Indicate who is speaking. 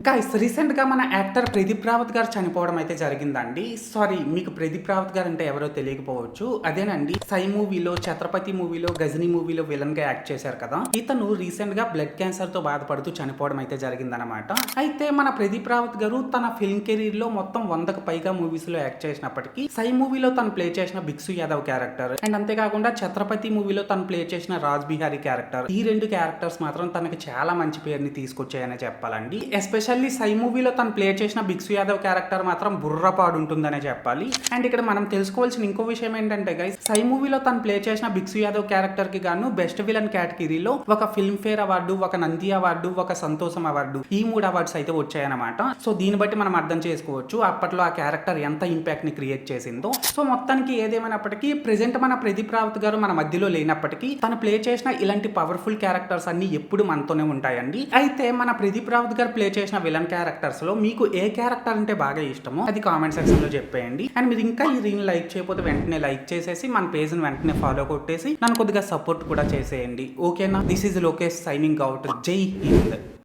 Speaker 1: Guys రీసెంట్‌గా మన actor 'Pradeep Rawat' గారు చనిపోవడం అయితే జరిగిందండి. సారీ మీకు 'ప్రదీప్ రావత్' గారు అంటే ఎవరో తెలియకపోవచ్చు. అదేనండి 'సై' మూవీలో, 'ఛత్రపతి' మూవీలో, 'గజినీ' మూవీలో విలన్‌గా యాక్ట్ చేశారు కదా! ఇతను రీసెంట్‌గా బ్లడ్ క్యాన్సర్‌తో బాధపడుతూ చనిపోవడం అయితే జరిగిందనమాట. అయితే మన 'ప్రదీప్ రావత్' గారు తన ఫిల్మ్ కెరీర్‌లో మొత్తం 100కు పైగా మూవీస్‌లో యాక్ట్ చేసినప్పటికీ 'సై' మూవీలో తను ప్లే చేసిన 'బిక్సు యాదవ్' క్యారెక్టర్ అండ్ అంతేకాకుండా 'ఛత్రపతి' మూవీలో తను ప్లే చేసిన 'రాజ్ బిహారీ' క్యారెక్టర్ ఈ 2 క్యారెక్టర్స్ మాత్రం తనకి చాలా మంచి పేరుని తీసుకొచ్చాయనే చెప్పాలండి. ఎస్పెషల్లీ 'సై' మూవీలో తను ప్లే చేసిన 'బిక్సు యాదవ్' క్యారెక్టర్ మాత్రం బుర్రపాడు ఉంటుందనే చెప్పాలి. అండ్ ఇక్కడ మనం తెలుసుకోవాల్సిన ఇంకో విషయం ఏంటంటే గైస్ 'సై' మూవీలో తను ప్లే చేసిన 'బిక్సు యాదవ్' క్యారెక్టర్ కి గాను బెస్ట్ విలన్ కేటగిరీలో ఒక ఫిల్మ్ ఫేర్ అవార్డు, ఒక నంది అవార్డు, ఒక సంతోషం అవార్డు ఈ 3 అవార్డ్స్ అయితే వచ్చాయన్నమాట. సో దీన్ని బట్టి మనం అర్థం చేసుకోవచ్చు అప్పట్లో ఆ క్యారెక్టర్ ఎంత ఇంపాక్ట్ ని క్రియేట్ చేసిందో. సో మొత్తానికి ఏదేమైనప్పటికీ ప్రెజెంట్ మన 'ప్రదీప్ రావత్' గారు మన మధ్యలో లేనప్పటికీ తను ప్లే చేసిన ఇలాంటి పవర్ఫుల్ క్యారెక్టర్స్ అన్ని ఎప్పుడు మనతోనే ఉంటాయండి. అయితే మన 'ప్రదీప్ రావత్' గారు ప్లే చేసిన విలన్ క్యారెక్టర్స్ లో మీకు ఏ క్యారెక్టర్ అంటే బాగా ఇష్టమో అది కామెంట్ సెక్షన్ లో చెప్పేయండి. అండ్ మీరు ఇంకా ఈ రీల్ లైక్ చేయకపోతే వెంటనే లైక్ చేసేసి మన పేజ్ ని వెంటనే ఫాలో కొట్టేసి నన్ను కొద్దిగా సపోర్ట్ కూడా చేసేయండి. ఓకేనా? This is Lokesh signing out. జై హింద్.